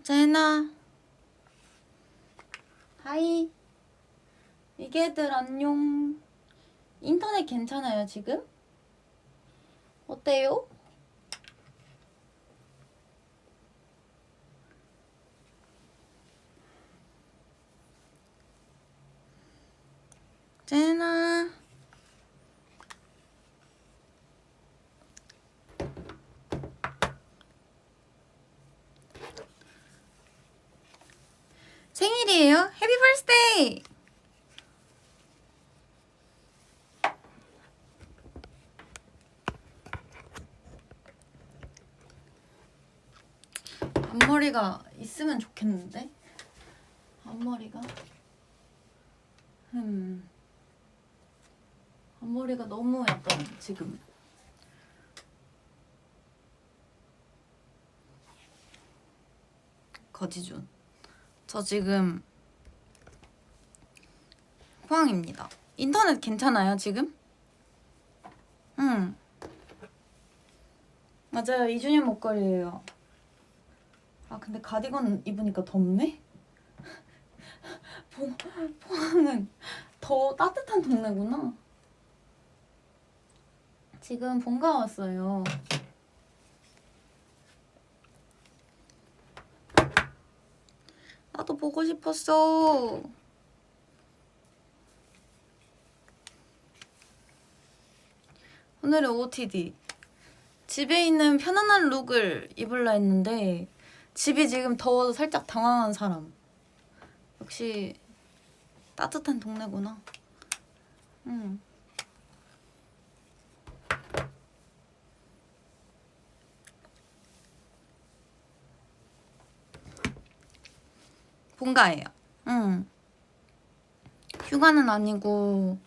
제나 하이. 이게들 안녕. 인터넷 괜찮아요 지금? 어때요? 제나 생일이에요? 해피 버스데이! 앞머리가 있으면 좋겠는데? 앞머리가? 앞머리가 너무 약간 지금 거지존. 저 지금 포항입니다. 인터넷 괜찮아요 지금? 맞아요 2주년 목걸이에요. 아 근데 가디건 입으니까 덥네? 포항은 더 따뜻한 동네구나. 지금 본가 왔어요. 나도 보고 싶었어. 오늘은 OOTD. 집에 있는 편안한 룩을 입으려 했는데 집이 지금 더워서 살짝 당황한 사람. 역시 따뜻한 동네구나. 본가예요. 휴가는 아니고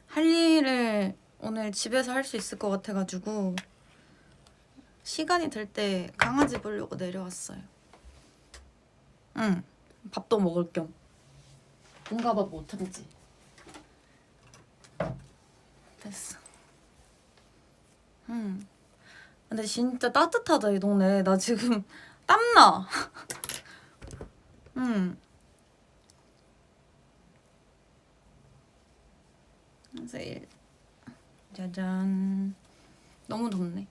할 일을 오늘 집에서 할 수 있을 것 같아가지고 시간이 될 때 강아지 보려고 내려왔어요. 밥도 먹을 겸. 본가밥 못 참지. 됐어. 근데 진짜 따뜻하다 이 동네. 나 지금 땀나. 세일. 짜잔. 너무 덥네.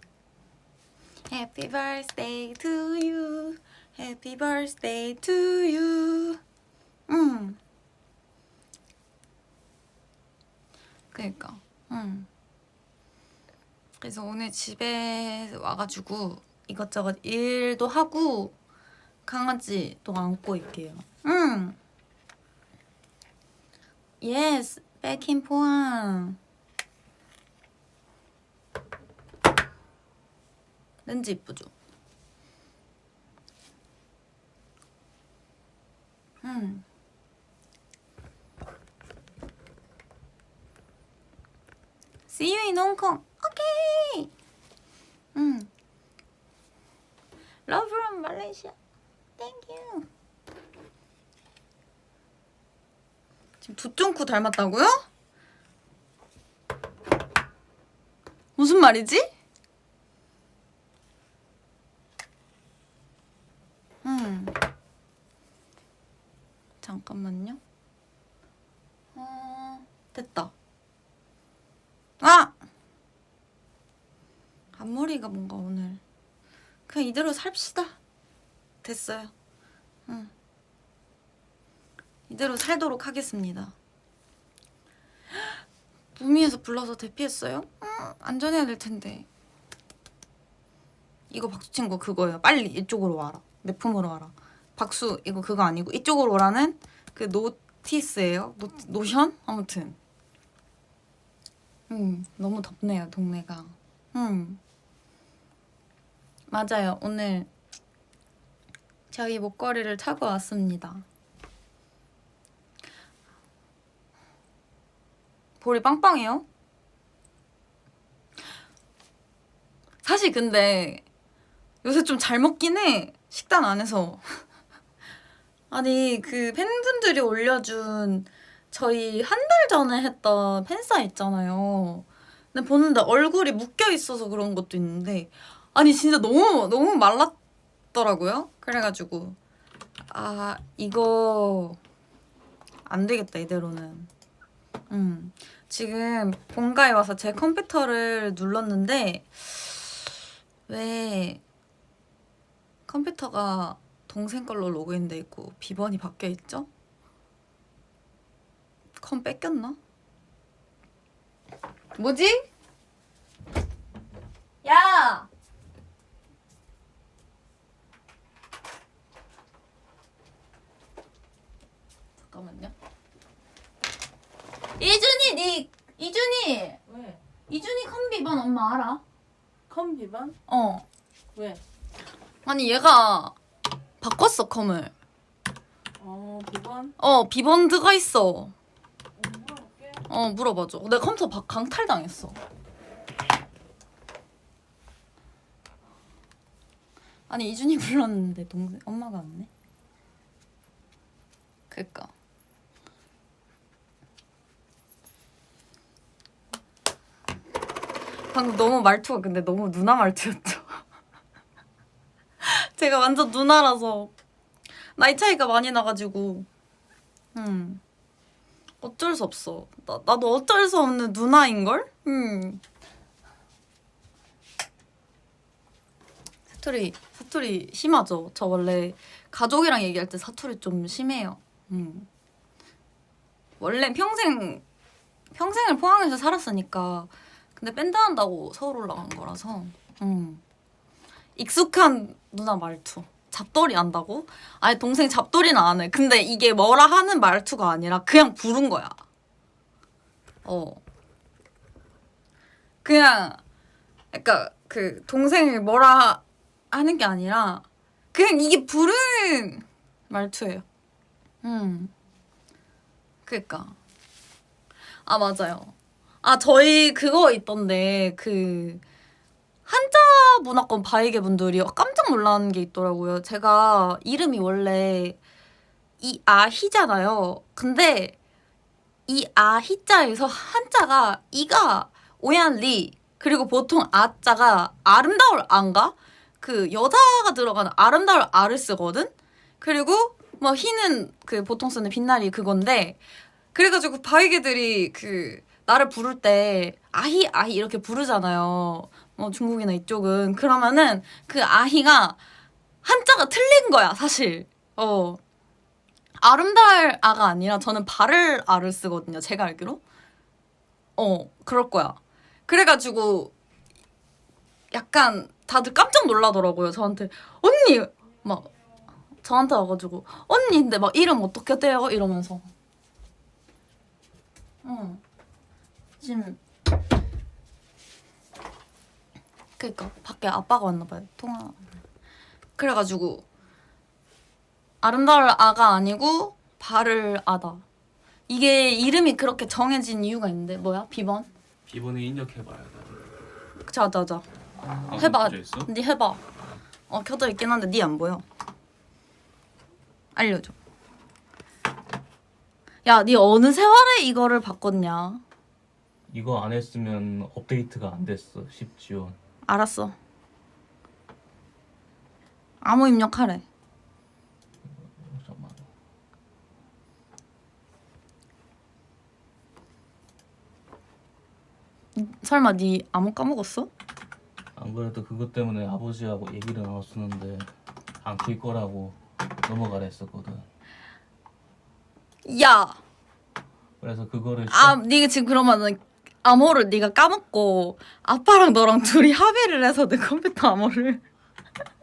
Happy birthday to you. Happy birthday to you. 그니까. 그래서 오늘 집에 와가지고 이것저것 일도 하고 강아지 또 안고 있게요. Yes, back in 포항. 렌즈 이쁘죠? See you in Hong Kong. Okay. Love from Malaysia. Thank you. 지금 두쫑쿠 닮았다고요? 무슨 말이지? 잠깐만요. 됐다. 아! 앞머리가 뭔가 오늘 그냥 이대로 삽시다. 됐어요. 이대로 살도록 하겠습니다. 무미에서 불러서 대피했어요? 안전해야 될 텐데. 이거 박수 친 거 그거예요. 빨리 이쪽으로 와라. 내 품으로 와라. 박수 이거 그거 아니고 이쪽으로 오라는 그 노티스예요. 노션? 아무튼 너무 덥네요 동네가. 맞아요. 오늘 저희 목걸이를 차고 왔습니다. 볼이 빵빵해요? 사실 근데 요새 좀 잘 먹긴 해. 식단 안에서. 아니 그 팬분들이 올려준 저희 한 달 전에 했던 팬싸 있잖아요. 근데 보는데 얼굴이 묶여 있어서 그런 것도 있는데 아니 진짜 너무 말랐더라고요. 그래가지고 아 이거 안 되겠다 이대로는. 지금 본가에 와서 제 컴퓨터를 눌렀는데 왜 컴퓨터가 동생 걸로 로그인돼 있고 비번이 바뀌어 있죠? 컴 뺏겼나? 뭐지? 야! 잠깐만요. 이준이 왜? 이준이 컴 비번 엄마 알아? 컴 비번? 어. 왜? 아니 얘가 바꿨어 컴을. 비번? 비번 들어가 있어. 물어볼게. 물어봐줘. 내 컴퓨터 강탈당했어. 아니 이준이 불렀는데 동생 엄마가 왔네. 그니까. 방금 너무 말투가 근데 너무 누나 말투였죠. 제가 완전 누나라서 나이 차이가 많이 나가지고 어쩔 수 없어. 나도 어쩔 수 없는 누나인걸? 사투리 심하죠. 저 원래 가족이랑 얘기할 때 사투리 좀 심해요. 원래 평생을 포항에서 살았으니까. 근데 밴드 한다고 서울 올라간 거라서 익숙한 누나 말투. 잡돌이 안다고? 아니 동생 잡돌이는 안 해. 근데 이게 뭐라 하는 말투가 아니라 그냥 부른 거야. 그냥 약간 그 동생을 뭐라 하는 게 아니라 그냥 이게 부르는 말투예요. 그니까. 아 맞아요. 아 저희 그거 있던데 그 한자 문화권 바이게 분들이 깜짝 놀라는 게 있더라고요. 제가 이름이 원래 이아희잖아요. 근데 이아희자에서 한자가 이가 오얀리 그리고 보통 아자가 아름다울 안가? 그 여자가 들어가는 아름다울 아를 쓰거든? 그리고 뭐 희는 그 보통 쓰는 빛나리 그건데 그래가지고 바이게들이 그 나를 부를 때 아희 아희 이렇게 부르잖아요. 중국이나 이쪽은 그러면은 그 아희가 한자가 틀린 거야 사실. 아름다울 아가 아니라 저는 바를 아를 쓰거든요. 제가 알기로. 그럴 거야. 그래가지고 약간 다들 깜짝 놀라더라고요. 저한테 언니 막 저한테 와가지고 언니 근데 막 이름 어떻게 돼요? 이러면서. 지금 그니까 밖에 아빠가 왔나봐요. 통화. 그래가지고 아름다울 아가 아니고 바를 아다. 이게 이름이 그렇게 정해진 이유가 있는데 뭐야? 비번? 비번에 입력해봐야 돼. 자자자. 아, 해봐. 켜져 있어? 니 해봐. 켜져 있긴 한데 니 안 보여. 알려줘. 야, 니 어느 세월에 이거를 바꿨냐? 이거 안 했으면 업데이트가 안 됐어. 10지원. 알았어. 아무 입력하래. 잠깐만. 설마 니 아무 까먹었어? 안 그래도 그것 때문에 아버지하고 얘기를 나눴었는데 안 킬 거라고 넘어가라 했었거든. 야! 그래서 그거를 니가 지금 그러면은 암호를 네가 까먹고 아빠랑 너랑 둘이 합의를 해서 내 컴퓨터 암호를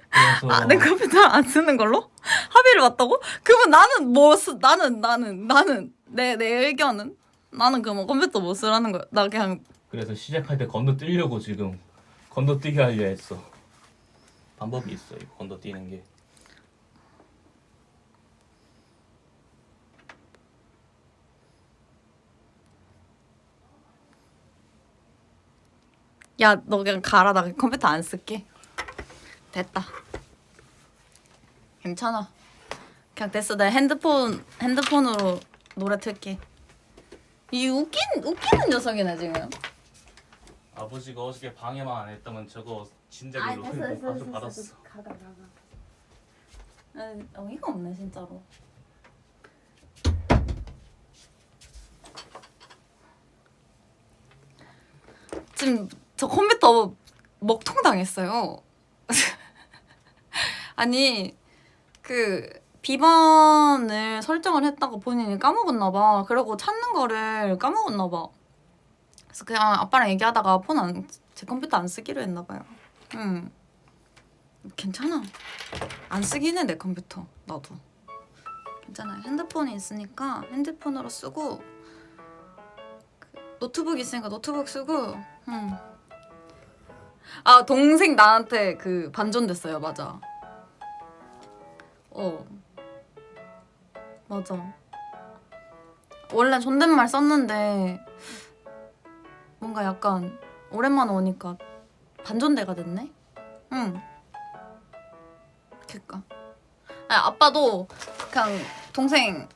그래서 내 컴퓨터 안 쓰는 걸로 합의를 왔다고? 그러면 나는 나는 내 의견은 나는 그러면 컴퓨터 못 쓰라는 거야. 나 그냥 그래서 시작할 때 건너뛰려고 지금 건너뛰게 하려 했어. 방법이 있어. 이거 건너뛰는 게. 야, 너 그냥 가라. 나 컴퓨터 안 쓸게. 됐다. 괜찮아. 그냥 됐어. 내 핸드폰으로 노래 틀게. 이 웃기는 녀석이네 지금. 아버지가 어저께 방해만 안 했다면 저거 진작에 로켓 아주 받았어. 가. 어이가 없네 진짜로. 지금 저 컴퓨터 먹통 당했어요. 아니 그 비번을 설정을 했다가 본인이 까먹었나 봐. 그리고 찾는 거를 까먹었나 봐. 그래서 그냥 아빠랑 얘기하다가 제 컴퓨터 안 쓰기로 했나 봐요. 괜찮아. 안 쓰긴 해 내 컴퓨터. 나도 괜찮아요. 핸드폰이 있으니까 핸드폰으로 쓰고 노트북 있으니까 노트북 쓰고. 아 동생 나한테 그 반전됐어요. 맞아. 맞아. 원래 존댓말 썼는데 뭔가 약간 오랜만에 오니까 반존대가 됐네? 응. 그니까. 아니, 아빠도 그냥 동생이랑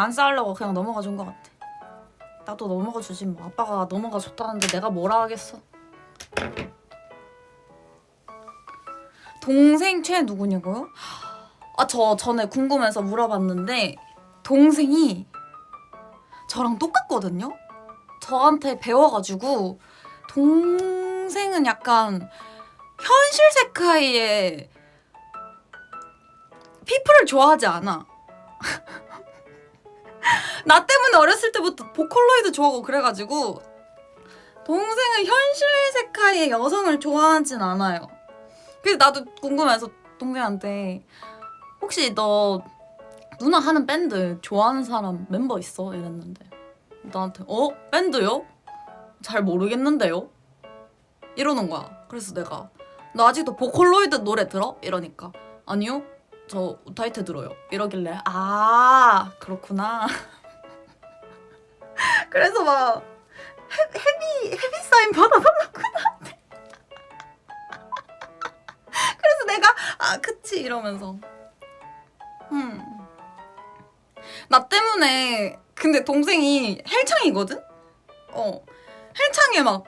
안 싸우려고 그냥 넘어가 준 것 같아. 나도 넘어가 주지 뭐. 아빠가 넘어가 줬다는데 내가 뭐라 하겠어. 동생 최 누구냐고요? 아, 저 전에 궁금해서 물어봤는데 동생이 저랑 똑같거든요? 저한테 배워가지고 동생은 약간 현실 세카이의 피플을 좋아하지 않아. 나 때문에 어렸을 때부터 보컬로이드 좋아하고 그래가지고 동생은 현실 세카이의 여성을 좋아하진 않아요. 그래서 나도 궁금해서 동생한테 혹시 너 누나 하는 밴드 좋아하는 사람 멤버 있어? 이랬는데 나한테 밴드요? 잘 모르겠는데요? 이러는 거야. 그래서 내가 너 아직도 보컬로이드 노래 들어? 이러니까 아니요 저 우타이트 들어요 이러길래 아 그렇구나. 그래서 막 헤비 사인 받아달라고 나한테. 그래서 내가 아 그치 이러면서 나 때문에 근데 동생이 헬창이거든? 헬창에 막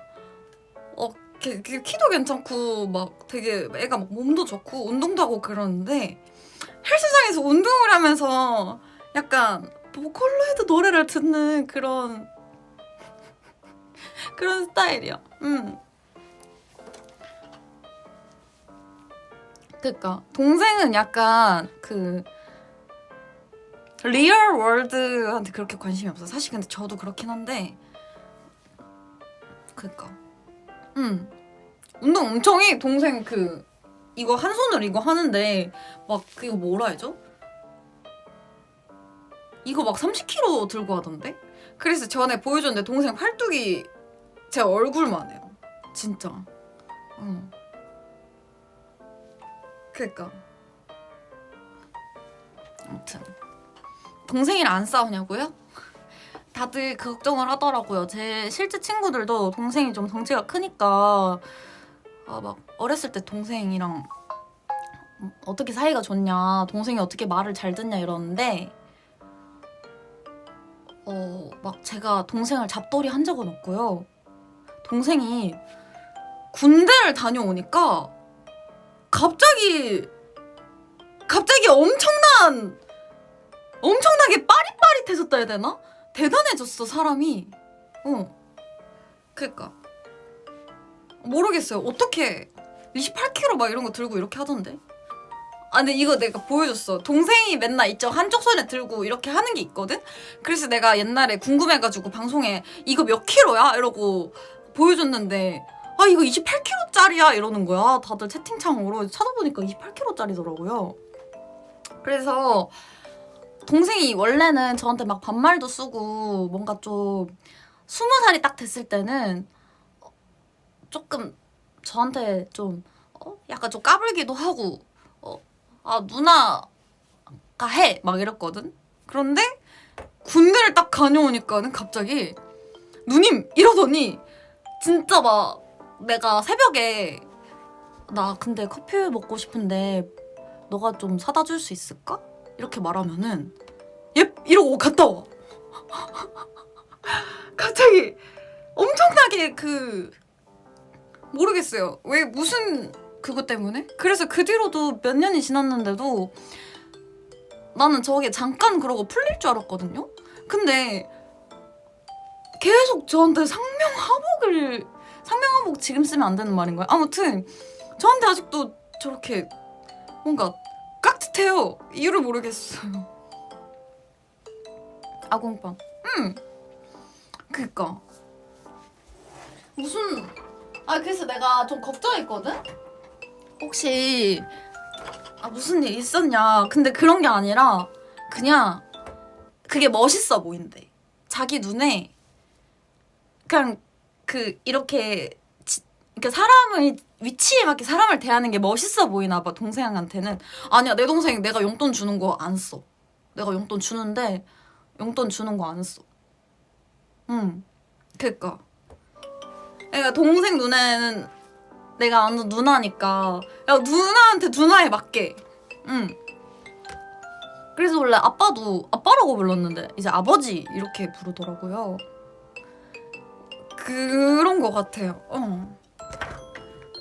키도 괜찮고 막 되게 애가 막 몸도 좋고 운동도 하고 그러는데 헬스장에서 운동을 하면서 약간 보컬로이드 노래를 듣는 그런 스타일이야. 그러니까 동생은 약간 그 리얼 월드한테 그렇게 관심이 없어. 사실 근데 저도 그렇긴 한데 그러니까 운동 엄청 해. 동생 그 이거 한 손으로 이거 하는데 막 그거 뭐라 해줘? 이거 막 30kg 들고 하던데? 그래서 전에 보여줬는데 동생 팔뚝이 제 얼굴만 해요. 진짜. 그러니까 아무튼 동생이랑 안 싸우냐고요? 다들 그 걱정을 하더라고요. 제 실제 친구들도 동생이 좀 덩치가 크니까 막 어렸을 때 동생이랑 어떻게 사이가 좋냐, 동생이 어떻게 말을 잘 듣냐 이러는데 막 제가 동생을 잡돌이 한 적은 없고요. 동생이 군대를 다녀오니까 갑자기 엄청나게 빠릿빠릿해졌다 해야 되나? 대단해졌어 사람이. 그니까 모르겠어요. 어떻게 28kg 막 이런 거 들고 이렇게 하던데. 아 근데 이거 내가 보여줬어. 동생이 맨날 있죠. 한쪽 손에 들고 이렇게 하는 게 있거든? 그래서 내가 옛날에 궁금해가지고 방송에 이거 몇 킬로야? 이러고 보여줬는데 아 이거 28kg짜리야 이러는 거야. 다들 채팅창으로 찾아보니까 28kg짜리더라고요. 그래서 동생이 원래는 저한테 막 반말도 쓰고 뭔가 좀 20살이 딱 됐을 때는 조금 저한테 좀 약간 좀 까불기도 하고 아 누나가 해 막 이랬거든. 그런데 군대를 딱 다녀오니까는 갑자기 누님 이러더니 진짜 막 내가 새벽에 나 근데 커피 먹고 싶은데 너가 좀 사다 줄 수 있을까? 이렇게 말하면은 예? 이러고 갔다 와. 갑자기 엄청나게 모르겠어요. 왜 무슨 그것 때문에. 그래서 그 뒤로도 몇 년이 지났는데도 나는 저게 잠깐 그러고 풀릴 줄 알았거든요. 근데 계속 저한테 상명하복 지금 쓰면 안 되는 말인 거야. 아무튼 저한테 아직도 저렇게 뭔가 깍듯해요. 이유를 모르겠어요. 아공빵. 그니까 무슨 그래서 내가 좀 걱정했거든. 혹시 무슨 일 있었냐. 근데 그런 게 아니라 그냥 그게 멋있어 보인대. 자기 눈에 그냥 이렇게 그러니까 사람을 위치에 맞게 사람을 대하는 게 멋있어 보이나 봐. 동생한테는. 아니야, 내 동생 내가 용돈 주는 거 안 써. 내가 용돈 주는데 용돈 주는 거 안 써. 그니까 동생 눈에는 내가 완전 누나니까 야 누나한테 누나에 맞게. 그래서 원래 아빠도 아빠라고 불렀는데 이제 아버지 이렇게 부르더라고요. 그런 거 같아요.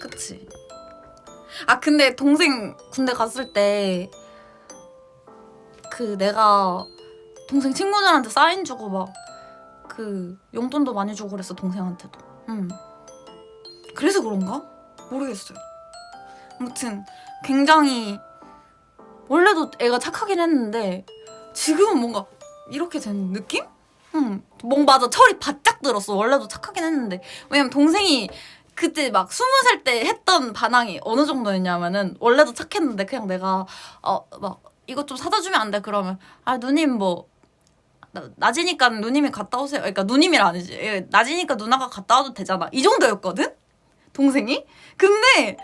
그치. 근데 동생 군대 갔을 때 내가 동생 친구들한테 사인 주고 막 용돈도 많이 주고 그랬어. 동생한테도. 그래서 그런가? 모르겠어요. 아무튼 굉장히 원래도 애가 착하긴 했는데 지금은 뭔가 이렇게 된 느낌? 맞아. 철이 바짝 들었어. 원래도 착하긴 했는데. 왜냐면 동생이 그때 막 20살 때 했던 반항이 어느 정도였냐면은 원래도 착했는데 그냥 내가 막 이것 좀 사다 주면 안 돼? 그러면 누님 뭐 낮이니까 누님이 갔다 오세요. 그러니까 누님이라 아니지. 낮이니까 누나가 갔다 와도 되잖아. 이 정도였거든? 동생이? 근데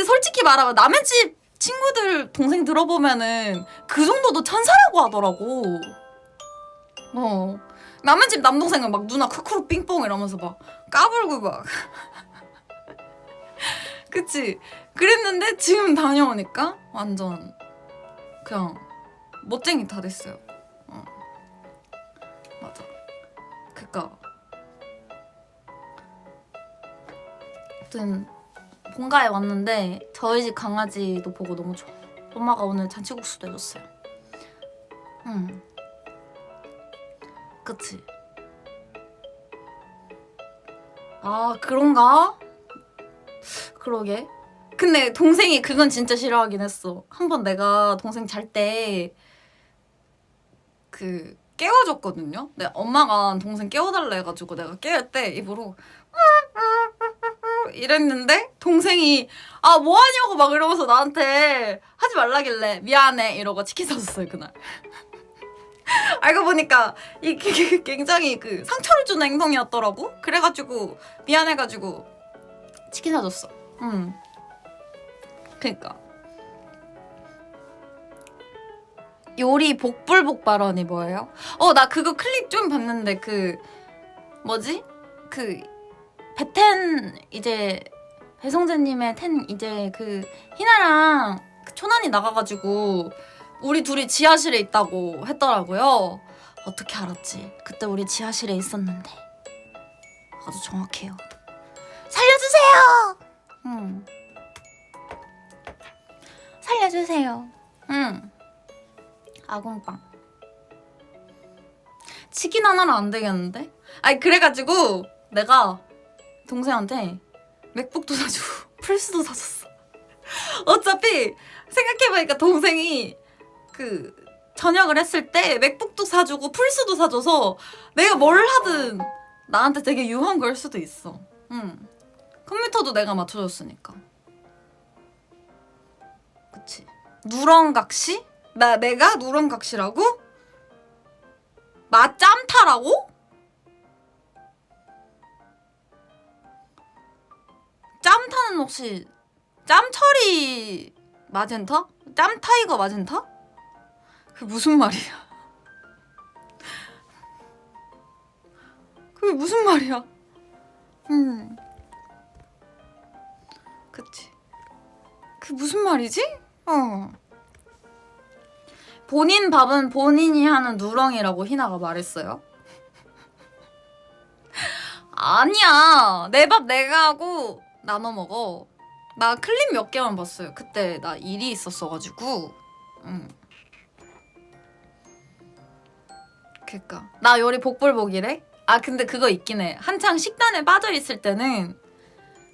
솔직히 말하면 남의 집 친구들 동생 들어보면은 그 정도도 천사라고 하더라고. 남의 집 남동생은 막 누나 크크루 삥뽕 이러면서 막 까불고 막 그치? 그랬는데 지금 다녀오니까 완전 그냥 멋쟁이 다 됐어요. 맞아. 그니까 아무튼 본가에 왔는데 저희 집 강아지도 보고 너무 좋아. 엄마가 오늘 잔치국수도 해줬어요. 그치? 그런가? 그러게. 근데 동생이 그건 진짜 싫어하긴 했어. 한번 내가 동생 잘 때 깨워줬거든요. 근데 엄마가 동생 깨워달라 해가지고 내가 깨울 때 입으로 이랬는데 동생이 뭐하냐고 막 이러면서 나한테 하지 말라길래 미안해 이러고 치킨 사줬어요 그날. 알고 보니까 이게 굉장히 상처를 주는 행동이었더라고. 그래가지고 미안해가지고 치킨 사줬어. 그니까 요리 복불복 발언이 뭐예요? 나 그거 클립 좀 봤는데 뭐지? 배텐 이제 배성재님의 텐 이제 희나랑 초난이 나가가지고 우리 둘이 지하실에 있다고 했더라고요. 어떻게 알았지? 그때 우리 지하실에 있었는데 아주 정확해요. 살려주세요. 살려주세요. 아궁빵 치킨 하나는 안 되겠는데? 그래가지고 내가 동생한테 맥북도 사주고 플스도 사줬어. 어차피 생각해보니까 동생이 저녁을 했을 때 맥북도 사주고 플스도 사줘서 내가 뭘 하든 나한테 되게 유한 걸 수도 있어. 컴퓨터도 내가 맞춰줬으니까. 그치? 누렁각시? 내가 누렁각시라고? 짬타라고? 짬타는 혹시 짬처리 마젠타? 짬타이거 마젠타? 그게 무슨 말이야? 그게 무슨 말이야? 그치. 그게 무슨 말이지? 본인 밥은 본인이 하는 누렁이라고 희나가 말했어요. 아니야. 내 밥 내가 하고 나눠 먹어. 나 클립 몇 개만 봤어요. 그때 나 일이 있었어가지고. 그니까 나 요리 복불복이래? 아 근데 그거 있긴 해. 한창 식단에 빠져있을 때는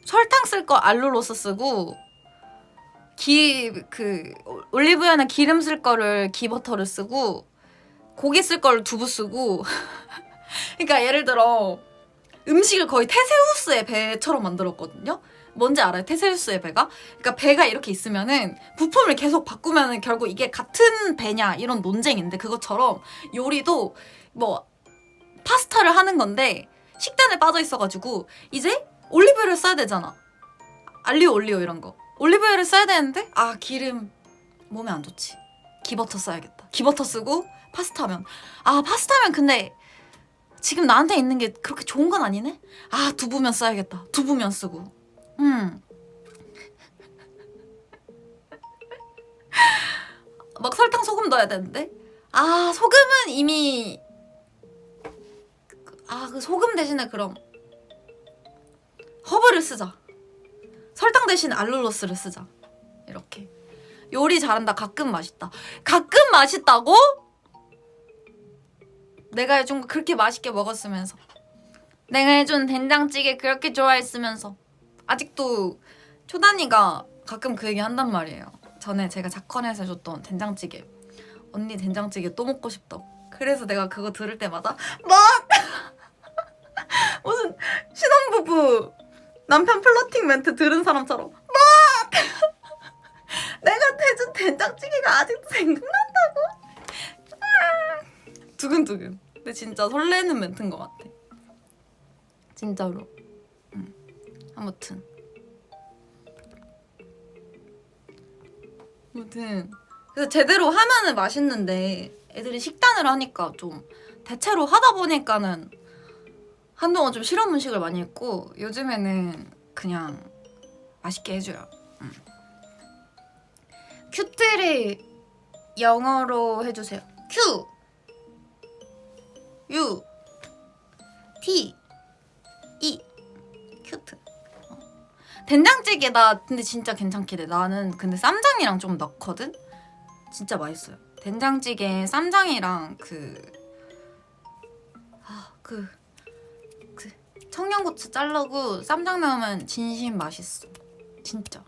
설탕 쓸 거 알룰로스 쓰고 올리브유나 기름 쓸 거를 기버터를 쓰고 고기 쓸 거를 두부 쓰고 그러니까 예를 들어 음식을 거의 테세우스의 배처럼 만들었거든요. 뭔지 알아요? 테세우스의 배가? 그러니까 배가 이렇게 있으면은 부품을 계속 바꾸면은 결국 이게 같은 배냐 이런 논쟁인데 그것처럼 요리도 뭐 파스타를 하는 건데 식단에 빠져 있어가지고 이제 올리브유를 써야 되잖아. 알리오 올리오 이런 거. 올리브유를 써야 되는데 아 기름 몸에 안 좋지. 기버터 써야겠다. 기버터 쓰고 파스타면 아 파스타면 근데 지금 나한테 있는 게 그렇게 좋은 건 아니네? 아 두부면 써야겠다. 두부면 쓰고 막 설탕 소금 넣어야 되는데 아 소금은 이미 그 소금 대신에 그럼 허브를 쓰자. 설탕 대신에 알룰로스를 쓰자. 이렇게 요리 잘한다. 가끔 맛있다. 가끔 맛있다고? 내가 해준 거 그렇게 맛있게 먹었으면서 내가 해준 된장찌개 그렇게 좋아했으면서 아직도 초단이가 가끔 그 얘기 한단 말이에요. 전에 제가 작건에서 해줬던 된장찌개 언니 된장찌개 또 먹고 싶다고. 그래서 내가 그거 들을 때마다 뭐? 무슨 신혼부부 남편 플러팅 멘트 들은 사람처럼 뭐? 내가 해준 된장찌개가 아직도 생각난다고? 두근두근. 근데 진짜 설레는 멘트인 것 같아. 진짜로. 아무튼 그래서 제대로 하면은 맛있는데 애들이 식단을 하니까 좀 대체로 하다 보니까는 한동안 좀 실험 음식을 많이 했고 요즘에는 그냥 맛있게 해줘요. 큐트를 영어로 해주세요. Q U T E 큐트. 된장찌개 나 근데 진짜 괜찮긴 해. 나는 근데 쌈장이랑 좀 넣거든? 진짜 맛있어요. 된장찌개 쌈장이랑 그 청양고추 자르고 쌈장 넣으면 진심 맛있어. 진짜.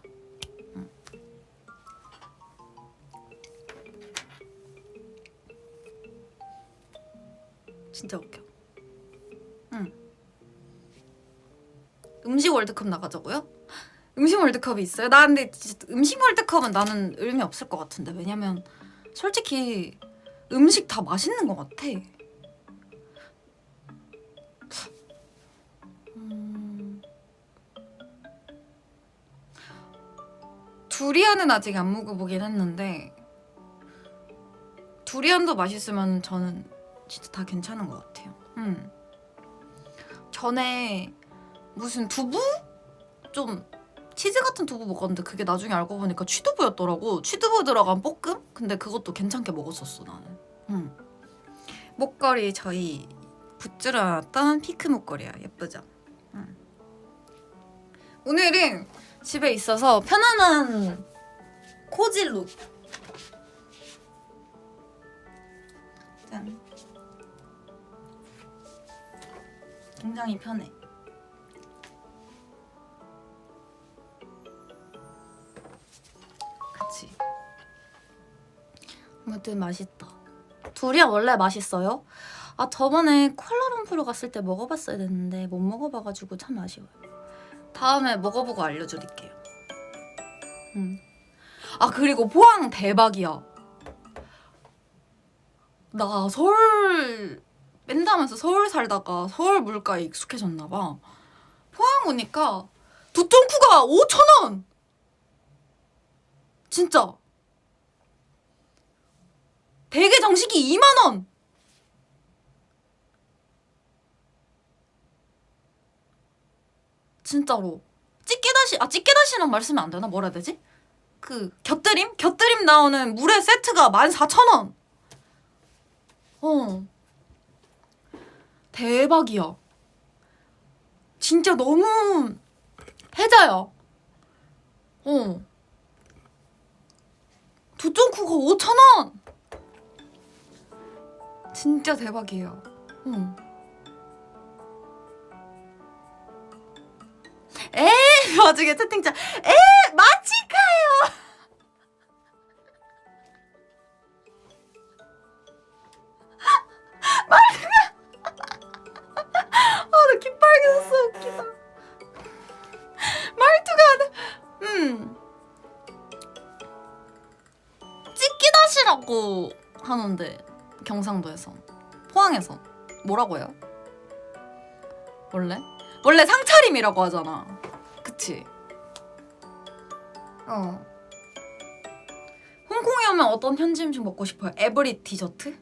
진짜 웃겨. 음식 월드컵 나가자고요? 음식 월드컵이 있어요? 나 근데 진짜 음식 월드컵은 나는 의미 없을 것 같은데. 왜냐면 솔직히 음식 다 맛있는 것 같아. 두리안은 아직 안 먹어보긴 했는데 두리안도 맛있으면 저는 진짜 다 괜찮은 것 같아요. 전에 무슨 두부? 좀 치즈 같은 두부 먹었는데 그게 나중에 알고 보니까 취두부였더라고. 취두부 들어간 볶음? 근데 그것도 괜찮게 먹었었어 나는. 목걸이 저희 붓줄 놨던 피크 목걸이야. 예쁘죠? 오늘은 집에 있어서 편안한 코지 룩. 짠. 굉장히 편해. 그치? 아무튼 맛있다. 두리안 원래 맛있어요? 아 저번에 쿠알라룸푸르 갔을 때 먹어봤어야 됐는데 못 먹어봐가지고 참 아쉬워요. 다음에 먹어보고 알려드릴게요. 아 그리고 포항 대박이야. 나 서울 뺀다면서 서울 살다가 서울 물가에 익숙해졌나봐. 포항 오니까 두통쿠가 5,000원! 진짜. 대게 정식이 2만원! 진짜로. 찌개다시란 말 쓰면 안 되나? 뭐라 해야 되지? 그 곁들임? 곁들임 나오는 물회 세트가 14,000원! 진짜 너무 해자요. 두쫑쿠가 5,000원! 진짜 대박이에요. 나중에 채팅창 마치카요! 나 귀 빨개졌어. 웃기다. 말투가 찌끼다시라고 하는데 경상도에서 포항에서 뭐라고 해요? 원래 상차림이라고 하잖아. 그치? 홍콩에 오면 어떤 현지 음식 먹고 싶어요? 에브리 디저트?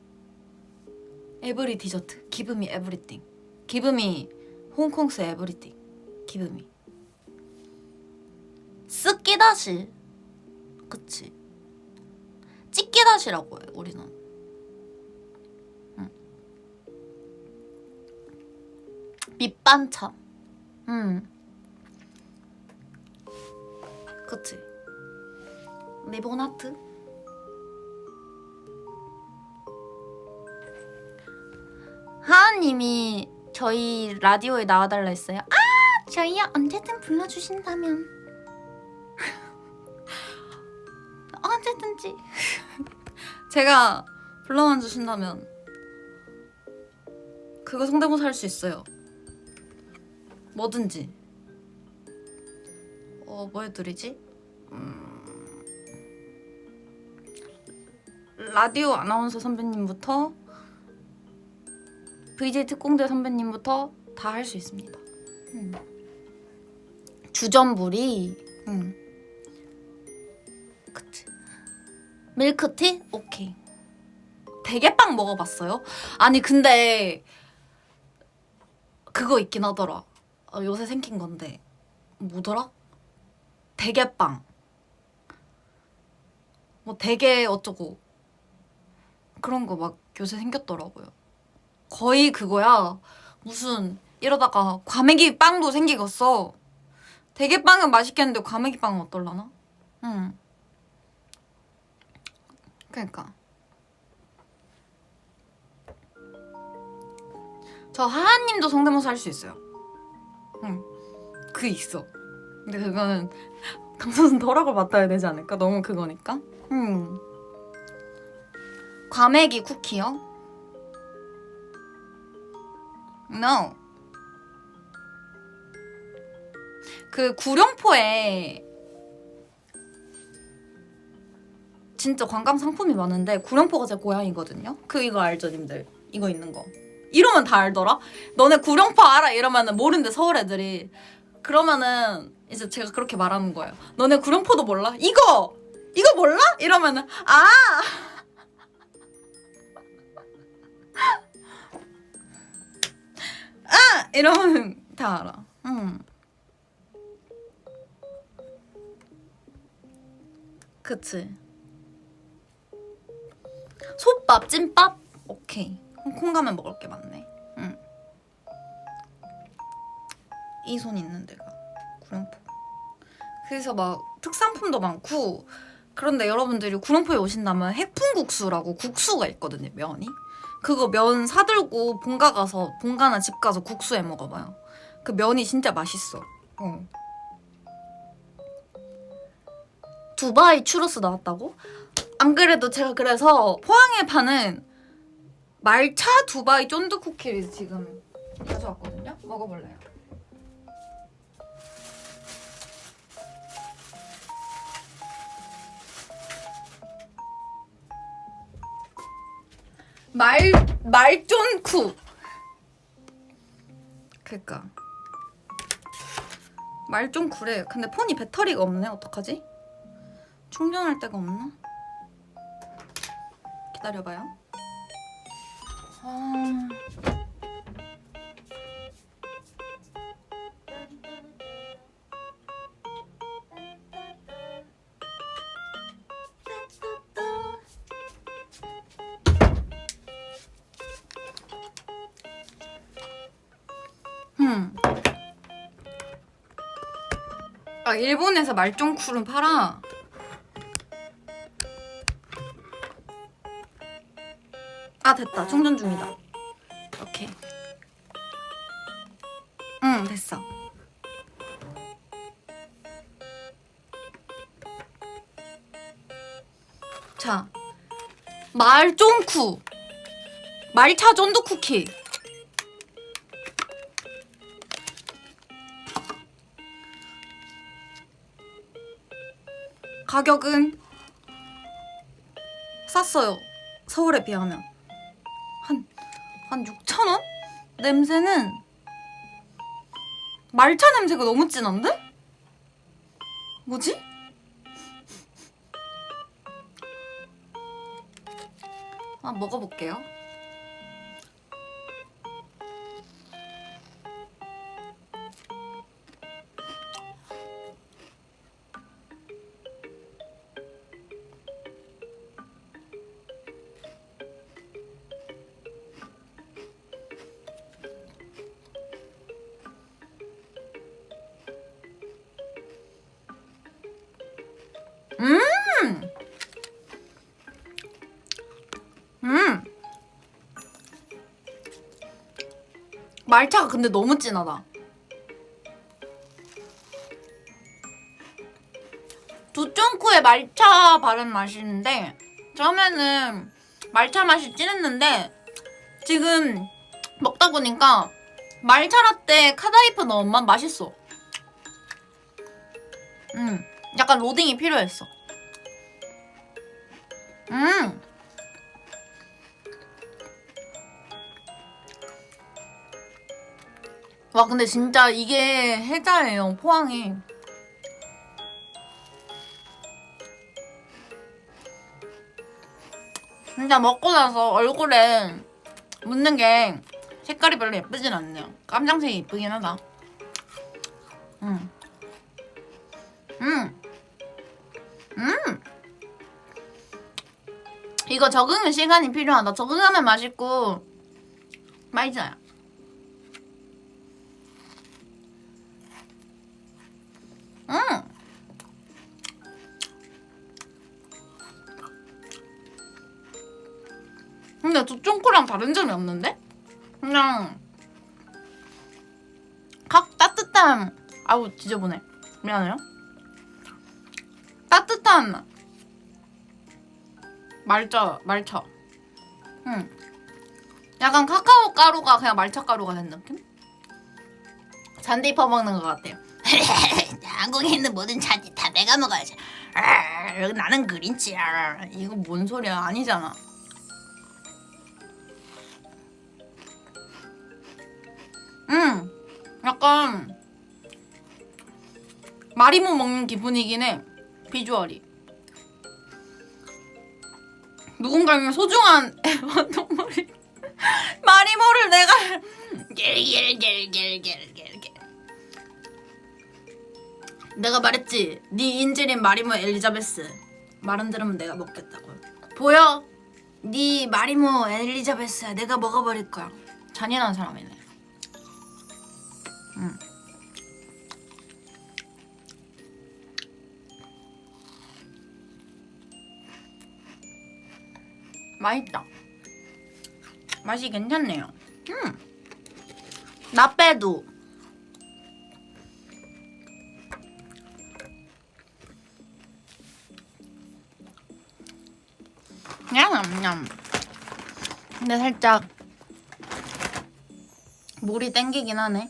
에브리 디저트. 기브미 에브리띵. 기브미 홍콩스 에브리띵. 기브미. 쓰끼다시. 그치? 찌끼다시라고 해 우리는. 밑반찬. 그치? 리본하트. 하하님이 저희 라디오에 나와달라 했어요. 저희요 언제든 불러주신다면 언제든지 제가 불러만 주신다면 그거 성대모사 할 수 있어요. 뭐든지. 뭐 해드리지? 라디오 아나운서 선배님부터 VJ 특공대 선배님부터 다 할 수 있습니다. 주전부리. 그치. 밀크티? 오케이. 대게빵 먹어봤어요? 아니 근데 그거 있긴 하더라. 요새 생긴 건데 뭐더라? 대게빵. 뭐 대게 어쩌고 그런 거 막 요새 생겼더라고요. 거의 그거야. 무슨 이러다가 과메기 빵도 생기겠어. 대게빵은 맛있겠는데 과메기 빵은 어떨라나? 그러니까 저 하하님도 성대모사 할 수 있어요. 그 있어. 근데 그거는 강선은 허락을 받아야 되지 않을까? 너무 그거니까. 과메기 쿠키요? No. 그 구룡포에 진짜 관광 상품이 많은데 구룡포가 제 고향이거든요. 이거 알죠, 님들? 이거 있는 거. 이러면 다 알더라. 너네 구룡포 알아? 이러면은 모르는데 서울 애들이. 그러면은 이제 제가 그렇게 말하는 거예요. 너네 구룡포도 몰라? 이거 몰라? 이러면은 이러면 다 알아. 그치. 솥밥, 찐밥? 오케이. 홍콩 가면 먹을 게 많네. 이 손 있는 데가 구룡포. 그래서 막 특산품도 많고. 그런데 여러분들이 구룡포에 오신다면 해풍국수라고 국수가 있거든요, 면이. 그거 면 사들고 본가나 집 가서 국수 해 먹어봐요. 그 면이 진짜 맛있어. 두바이 추러스 나왔다고? 안 그래도 제가 그래서 포항에 파는 말차 두바이 쫀득 쿠키를 지금 가져왔거든요. 먹어볼래요? 말쫀쿠. 그니까 말쫀쿠래. 근데 폰이 배터리가 없네. 어떡하지? 충전할 데가 없나? 기다려봐요. 아, 일본에서 말종쿨은 팔아. 아, 됐다. 충전 중이다. 오케이. 응, 됐어. 자, 말종쿠. 말차 전도 쿠키. 가격은 쌌어요. 서울에 비하면. 한 6,000원? 냄새는 말차 냄새가 너무 진한데? 뭐지? 먹어볼게요. 말차가 근데 너무 진하다. 두쫑쿠의 말차 발은 맛있는데 처음에는 말차 맛이 진했는데 지금 먹다 보니까 말차 라떼 카다이프 넣은 맛 맛있어. 약간 로딩이 필요했어. 와, 근데 진짜 이게 해자예요, 포항이. 진짜 먹고 나서 얼굴에 묻는 게 색깔이 별로 예쁘진 않네요. 깜장색이 예쁘긴 하다. 이거 적응은 시간이 필요하다. 적응하면 맛있고 맛있어요. 근데 두쫑코랑 다른 점이 없는데? 그냥 각 따뜻한 아우 지저분해. 미안해요. 따뜻한 말차. 약간 카카오 가루가 그냥 말차 가루가 된 느낌? 잔디 퍼먹는 것 같아요. 한국에 있는 모든 잔디 다 내가 먹어야지. 나는 그린치야. 이거 뭔 소리야? 아니잖아. 약간 마리모 먹는 기분이긴 해. 비주얼이. 누군가는 소중한 애완동물이 마리모를 내가 내가 말했지. 네 인질인 마리모 엘리자베스 말 안 들으면 내가 먹겠다고. 보여? 네 마리모 엘리자베스야. 내가 먹어버릴 거야. 잔인한 사람이네. 맛있다. 맛이 괜찮네요. 나빼도 냠냠. 근데 살짝 물이 땡기긴 하네.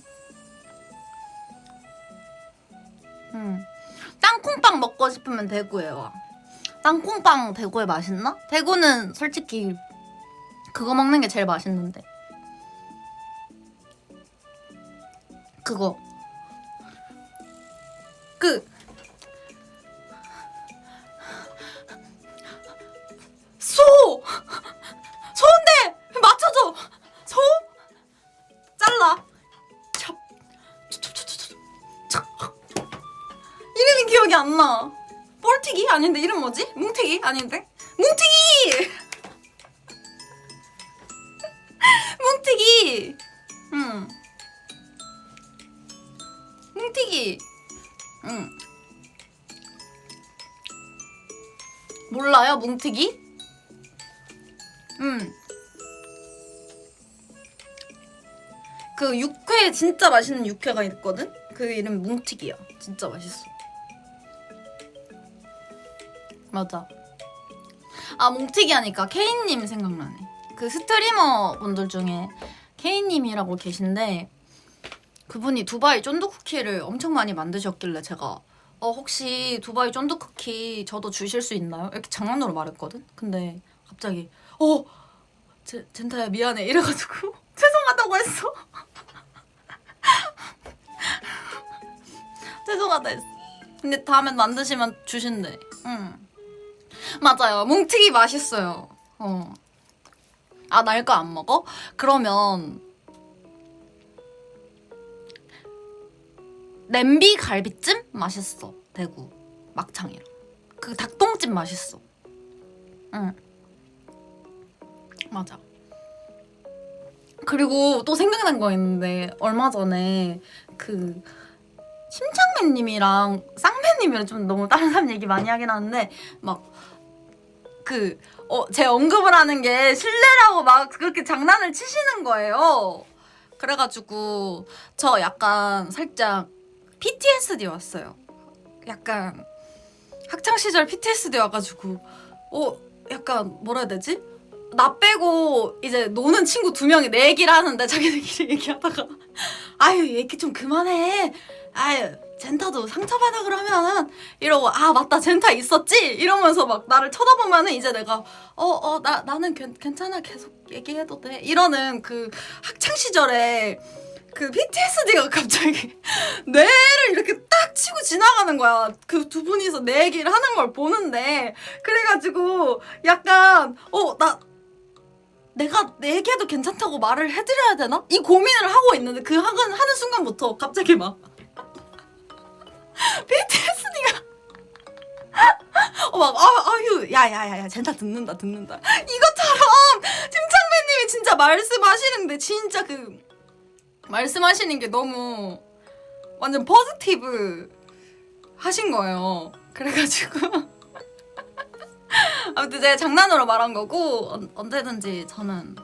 땅콩빵 먹고 싶으면 대구에 와. 땅콩빵 대구에 맛있나? 대구는 솔직히 그거 먹는 게 제일 맛있는데. 그거 소인데 맞춰줘. 소 잘라. 이름이 기억이 안 나. 뻘튀기 아닌데 이름 뭐지? 뭉튀기 아닌데? 뭉튀기. 뭉튀기. 뭉튀기. 몰라요, 뭉티기? 그 육회 진짜 맛있는 육회가 있거든? 그 이름 뭉티기야. 진짜 맛있어. 맞아. 아, 뭉티기 하니까 케이님 생각나네. 그 스트리머 분들 중에 케이님이라고 계신데 그분이 두바이 쫀득 쿠키를 엄청 많이 만드셨길래 제가 혹시 두바이 쫀득 쿠키 저도 주실 수 있나요? 이렇게 장난으로 말했거든? 근데 갑자기 젠타야 미안해 이래가지고 죄송하다고 했어. 죄송하다 했어. 근데 다음엔 만드시면 주신대. 맞아요. 뭉티기 맛있어요. 아, 날 거 안 먹어? 그러면 냄비 갈비찜 맛있어. 대구 막창이랑 그 닭똥집 맛있어. 맞아. 그리고 또 생각난 거 있는데 얼마 전에 그 심창맨님이랑 쌍배님이랑 좀 너무 다른 사람 얘기 많이 하긴 하는데 막 제 언급을 하는 게 실례라고 막 그렇게 장난을 치시는 거예요. 그래가지고 저 약간 살짝 PTSD 왔어요. 약간 학창시절 PTSD 와가지고 약간 뭐라 해야 되지? 나 빼고 이제 노는 친구 2명이 내 얘기를 하는데 자기들끼리 얘기하다가 아유 얘기 좀 그만해. 아유 젠타도 상처받아 그러면 이러고 아 맞다 젠타 있었지? 이러면서 막 나를 쳐다보면은 이제 내가 나는 괜찮아 계속 얘기해도 돼 이러는 그 학창시절에 그 PTSD가 갑자기 뇌를 이렇게 딱 치고 지나가는 거야. 그 두 분이서 내 얘기를 하는 걸 보는데 그래가지고 약간 내가 내 얘기해도 괜찮다고 말을 해드려야 되나? 이 고민을 하고 있는데 그 하는 순간부터 갑자기 막 PTSD가 아유 야야야야 젠타 듣는다 이것처럼 심창배님이 진짜 말씀하시는데 진짜 그 말씀하시는 게 너무 완전 포지티브 하신 거예요. 그래가지고 아무튼 제가 장난으로 말한 거고 언제든지 저는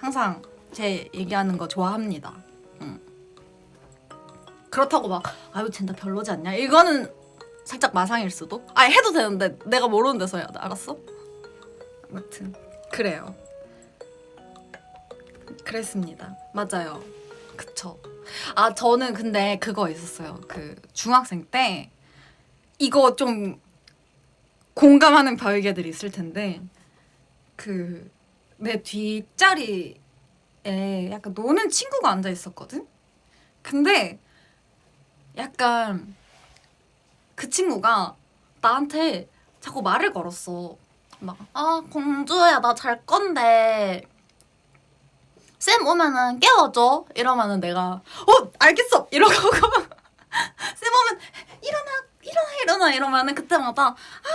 항상 제 얘기하는 거 좋아합니다. 그렇다고 막 아유 젠다 별로지 않냐? 이거는 살짝 마상일 수도? 해도 되는데 내가 모르는 데서 해야 돼. 알았어? 아무튼 그래요. 그랬습니다. 맞아요. 그쵸. 저는 근데 그거 있었어요. 그 중학생 때 이거 좀 공감하는 별개들이 있을 텐데 그 내 뒷자리에 약간 노는 친구가 앉아 있었거든? 근데 약간 그 친구가 나한테 자꾸 말을 걸었어. 막 공주야 나 잘 건데 쌤 오면은 깨워줘 이러면은 내가 알겠어 이러고 쌤 오면 일어나 이러면은 그때마다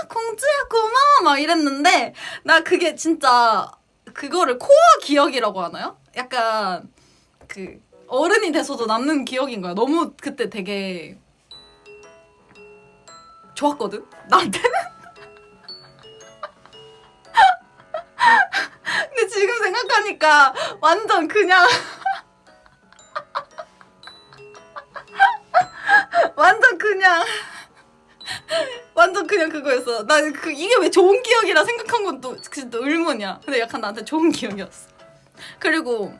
공주야 고마워 막 이랬는데 나 그게 진짜 그거를 코어 기억이라고 하나요? 약간 그 어른이 돼서도 남는 기억인 거야. 너무 그때 되게 좋았거든 나한테는. 근데 지금 생각하니까 완전 그냥 완전 그냥 그거였어. 나 이게 왜 좋은 기억이라 생각한 건 또 진짜 의문이야. 근데 약간 나한테 좋은 기억이었어. 그리고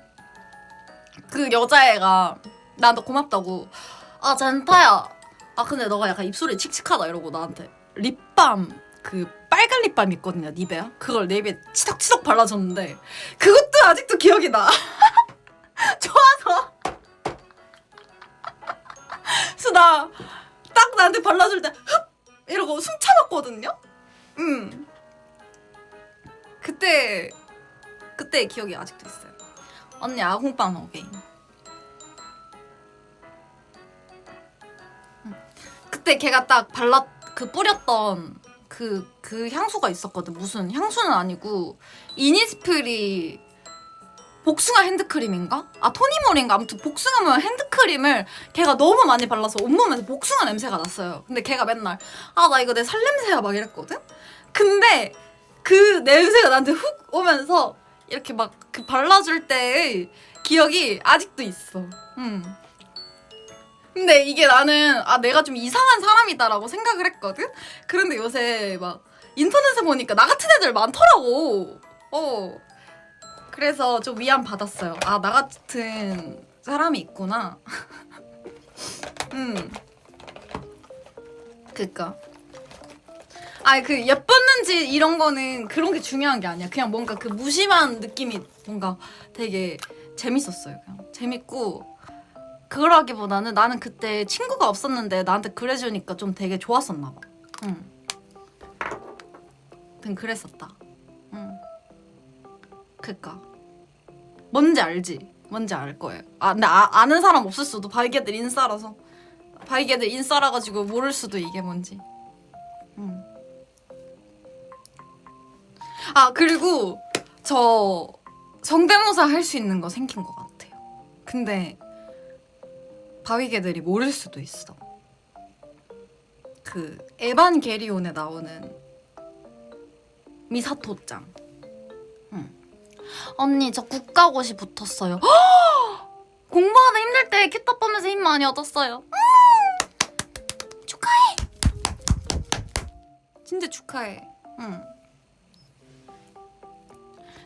그 여자애가 나한테 고맙다고 젠타야 근데 너가 약간 입술이 칙칙하다 이러고 나한테 립밤 그 빨간 립밤 있거든요. 니베아 그걸 내 입에 치덕치덕 발라줬는데 그것도 아직도 기억이 나. 좋아서 그래서 나 딱 나한테 발라줄 때 흡 이러고 숨 참았거든요. 그때 기억이 아직도 있어요. 언니 아궁빵 어게인. 그때 걔가 딱 뿌렸던 그 향수가 있었거든. 무슨 향수는 아니고 이니스프리 복숭아 핸드크림인가? 토니모리인가? 아무튼 복숭아 모양 핸드크림을 걔가 너무 많이 발라서 온몸에서 복숭아 냄새가 났어요. 근데 걔가 맨날 나 이거 내 살냄새야 막 이랬거든? 근데 그 냄새가 나한테 훅 오면서 이렇게 막 그 발라줄 때의 기억이 아직도 있어. 근데 이게 나는 내가 좀 이상한 사람이다라고 생각을 했거든? 그런데 요새 막 인터넷에 보니까 나 같은 애들 많더라고. 그래서 좀 위안 받았어요. 나 같은 사람이 있구나. 그니까. 그 예뻤는지 이런 거는 그런 게 중요한 게 아니야. 그냥 뭔가 그 무심한 느낌이 뭔가 되게 재밌었어요. 그냥 재밌고 그러기보다는 나는 그때 친구가 없었는데 나한테 그래주니까 좀 되게 좋았었나 봐. 든 그랬었다. 그니까. 뭔지 알지? 뭔지 알 거예요. 근데 아는 사람 없을 수도. 바이게들 인싸라서. 바이게들 인싸라 가지고 모를 수도 이게 뭔지. 그리고 저 성대모사 할 수 있는 거 생긴 것 같아요. 근데 바위개들이 모를 수도 있어. 그 에반게리온에 나오는 미사토짱. 언니 저 국가고시 붙었어요. 공부하다 힘들 때 캣탑 보면서 힘 많이 얻었어요. 축하해. 진짜 축하해.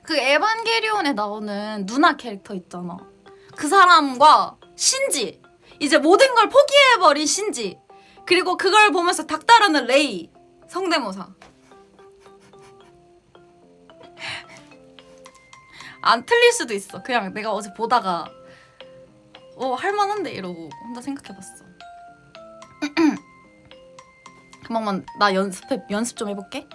그 에반게리온에 나오는 누나 캐릭터 있잖아. 그 사람과 신지. 이제 모든 걸 포기해버린 신지. 그리고 그걸 보면서 닥달하는 레이. 성대모사. 안 틀릴 수도 있어. 그냥 내가 어제 보다가 할만한데 이러고 혼자 생각해봤어. 한 번만 나 연습 좀 해볼게.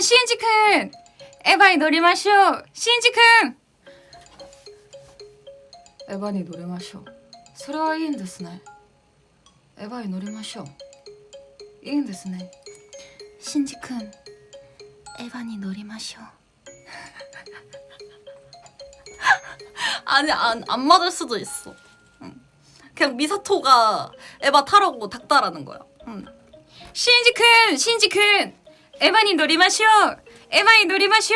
신지큰 에바이 노리마쇼. 신지큰 에바니 노리마쇼. それはいいんですね. 에바이 노리마쇼. いいんですね. 신지큰 에바니 노리마쇼. 아니 안 맞을 수도 있어. 그냥 미사토가 에바 타라고 닥달하는 거야. 신지큰 에바니 노리마쇼. 에바니 노리마쇼.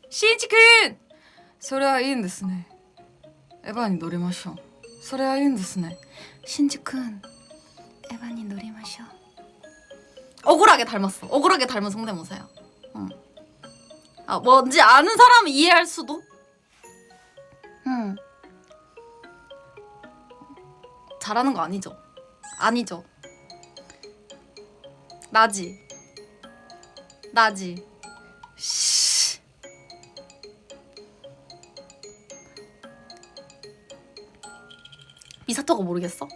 신지큰 それはいいんですね. 에바니 노리마쇼. それはいいんですね. 신지큰 에바니 노리마쇼. 억울하게 닮았어. 억울하게 닮은 성대모사야. 뭔지 아는 사람은 이해할 수도. 잘하는 거 아니죠? 아니죠. 나지. 씨. 미사토가 모르겠어?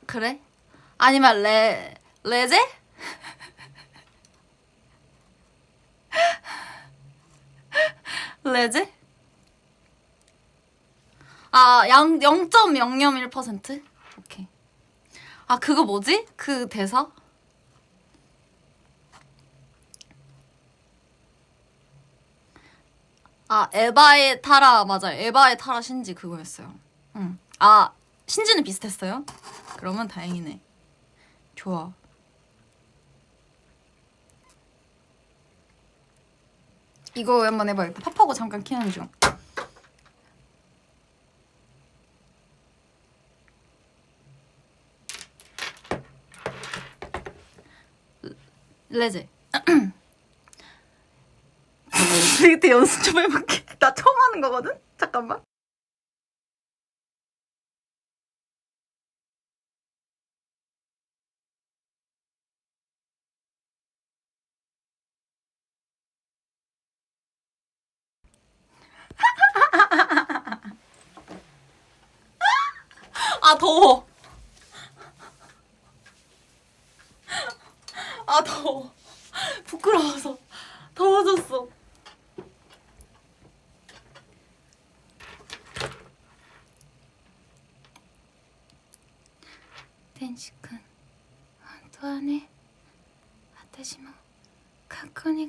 그래? 아니면 레제? 레제? 0.001%? 오케이. 그거 뭐지? 그 대사? 에바의 타라, 맞아요. 에바의 타라 신지 그거였어요. 신지는 비슷했어요? 그러면 다행이네. 좋아. 이거 한번 해봐야겠다. 팝하고 잠깐 키는 중. 레제. 그때 연습 좀 해볼게. 나 처음 하는 거거든? 잠깐만. 더워. 더워. 부끄러워서 더워졌어.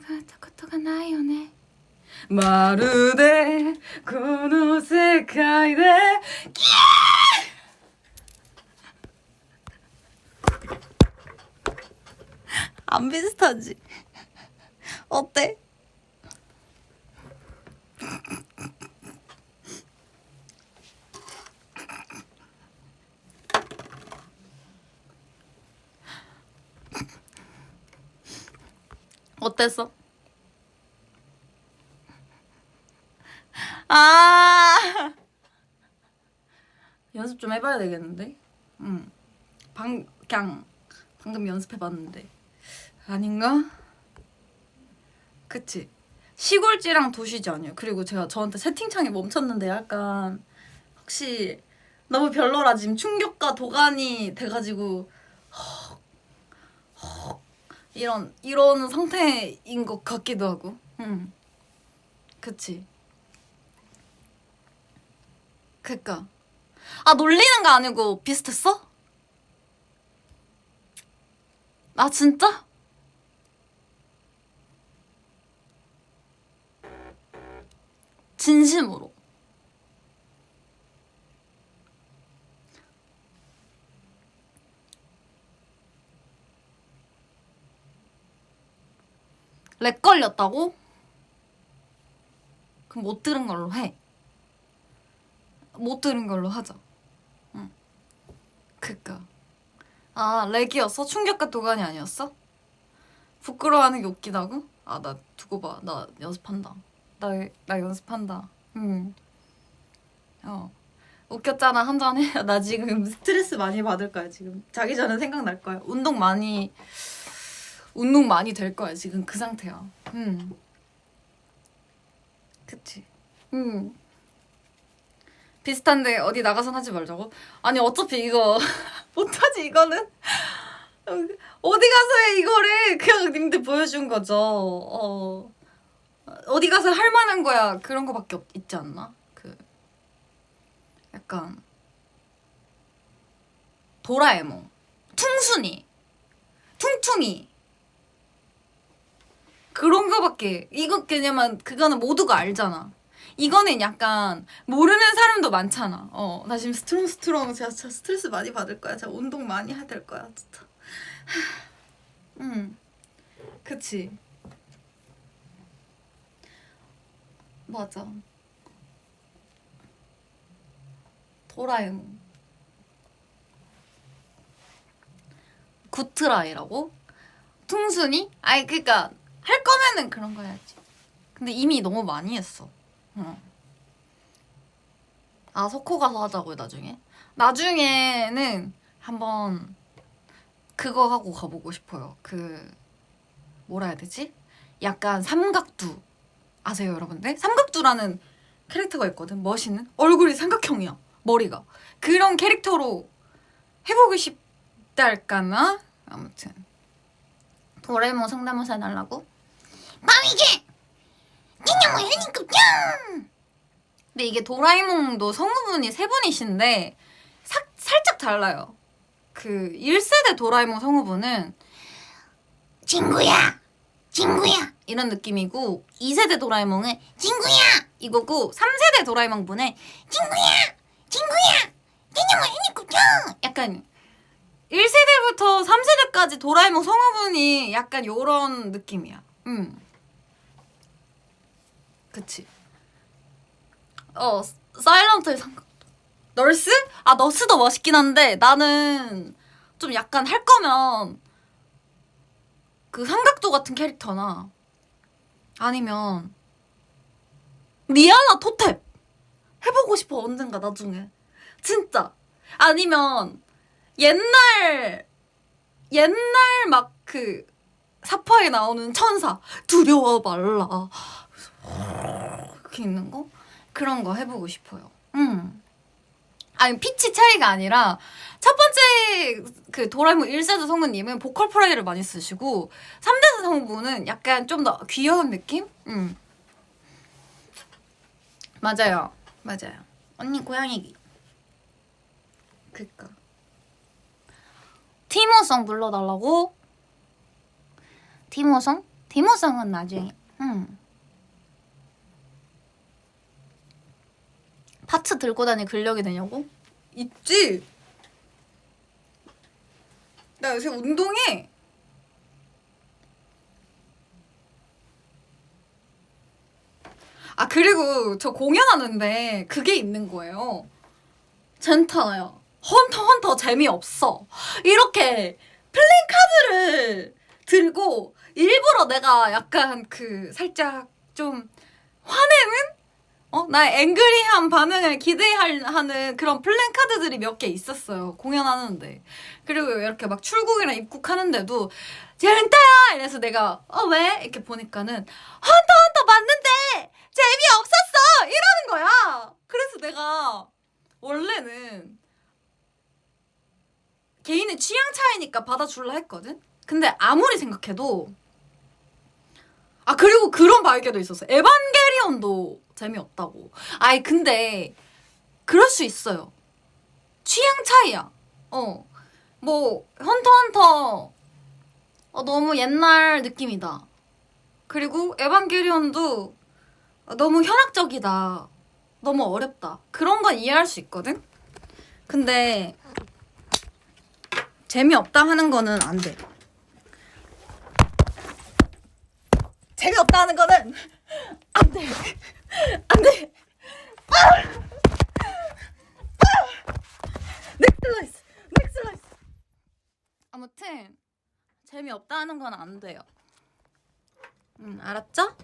がったことがないよねまるでこの世界で안 비슷하지? 어때? 어땠어? 아 연습 좀 해봐야 되겠는데? 그냥 방금 연습해봤는데 아닌가? 그치? 시골지랑 도시지 아니에요. 그리고 제가 저한테 채팅창이 멈췄는데 약간 혹시 너무 별로라 지금 충격과 도가니 돼가지고 이런 상태인 것 같기도 하고. 그치? 그니까 아 놀리는 거 아니고 비슷했어? 아 진짜? 진심으로 렉 걸렸다고? 그럼 못 들은 걸로 해. 못 들은 걸로 하자. 응. 그니까 아 렉이었어? 충격과 도가니 아니었어? 부끄러워하는 게 웃기다고? 아 나 두고 봐. 나 연습한다. 나 연습한다. 웃겼잖아 한 잔해. 나 지금 스트레스 많이 받을 거야 지금. 자기 전에 생각날 거야. 운동 많이 될 거야 지금 그 상태야. 그치. 비슷한데 어디 나가선 하지 말자고? 아니 어차피 이거 못하지 이거는. 어디 가서 해 이거를. 그냥 님들 보여준 거죠. 어디 가서 할 만한 거야. 그런 거밖에 있지 않나? 그 약간 도라에몽, 퉁순이, 퉁퉁이 그런 거밖에. 이거 그냐면 그거는 모두가 알잖아. 이거는 약간 모르는 사람도 많잖아. 나 지금 스트롱 제가 진짜 스트레스 많이 받을 거야. 제가 운동 많이 해야 될 거야 진짜. 그치. 맞아. 도라에몽 구트라이라고? 퉁순이? 아니 그니까 할 거면은 그런 거 해야지. 근데 이미 너무 많이 했어. 아 석호 가서 하자고요 나중에? 나중에는 한번 그거 하고 가보고 싶어요. 그 뭐라 해야 되지? 약간 삼각두 아세요 여러분들? 삼각두라는 캐릭터가 있거든. 멋있는 얼굴이 삼각형이야 머리가. 그런 캐릭터로 해보고 싶달까나? 아무튼 도라에몽 성대모사 해달라고? 맘이게! 인형을 해니까 근데 이게 도라에몽도 성우분이 세 분이신데 살짝 달라요. 그 1세대 도라에몽 성우분은 친구야 이런 느낌이고 2세대 도라에몽은 친구야 이거고 3세대 도라에몽 분은 친구야 인형을 해니까 약간 1세대부터 3세대까지 도라에몽 성우분이 약간 요런 느낌이야. 그치. 사일런트의 삼각도. 널스? 아 너스도 멋있긴 한데 나는 좀 약간 할 거면 그 삼각도 같은 캐릭터나 아니면 리아나 토탭 해보고 싶어 언젠가 나중에 진짜. 아니면 옛날 막 그 사파에 나오는 천사 두려워 말라 그렇게 있는 거? 그런 거 해보고 싶어요. 아니 피치 차이가 아니라 첫 번째 그 도라에몽 1세대 성우님은 보컬 프라이를 많이 쓰시고 3세대 성우분은 약간 좀 더 귀여운 느낌? 맞아요. 언니 고양이기. 그니까 티모송 불러달라고? 티모송? 디모성은 나중에. 파츠 들고 다니 근력이 되냐고? 있지. 나 요새 운동해. 아 그리고 저 공연하는데 그게 있는 거예요. 젠타야. 헌터 재미없어. 이렇게 플랜카드를 들고 일부러 내가 약간 그 살짝 좀 화내는? 나의 앵그리한 반응을 기대하는 그런 플랜카드들이 몇 개 있었어요. 공연하는데. 그리고 이렇게 막 출국이나 입국하는데도 젠타야! 이래서 내가 왜? 이렇게 보니까는 헌터 맞는데 재미없었어! 이러는 거야. 그래서 내가 원래는 개인의 취향 차이니까 받아줄라 했거든? 근데 아무리 생각해도 그리고 그런 발견도 있었어. 에반게리온도 재미없다고. 아이 근데 그럴 수 있어요. 취향 차이야. 뭐 헌터 너무 옛날 느낌이다. 그리고 에반게리온도 너무 현학적이다. 너무 어렵다. 그런 건 이해할 수 있거든? 근데 재미없다 하는 거는 안 돼. 재미없다 하는 거는 안 돼. 안 돼. 넥슬라이스. 넥슬라이스. 아무튼 재미없다 하는 건 안 돼요. 알았죠?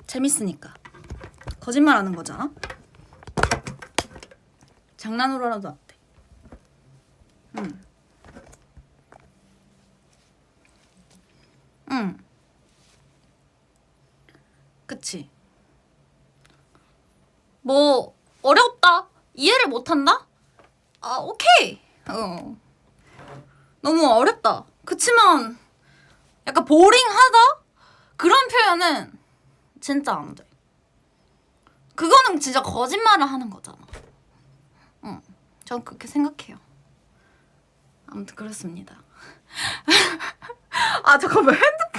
재밌으니까. 거짓말 하는 거잖아. 장난으로라도 안 돼. 그치. 뭐 어렵다. 이해를 못한다? 오케이. 너무 어렵다. 그치만 약간 보링하다? 그런 표현은 진짜 안 돼. 그거는 진짜 거짓말을 하는 거잖아. 전 그렇게 생각해요. 아무튼 그렇습니다. 잠깐만 핸드폰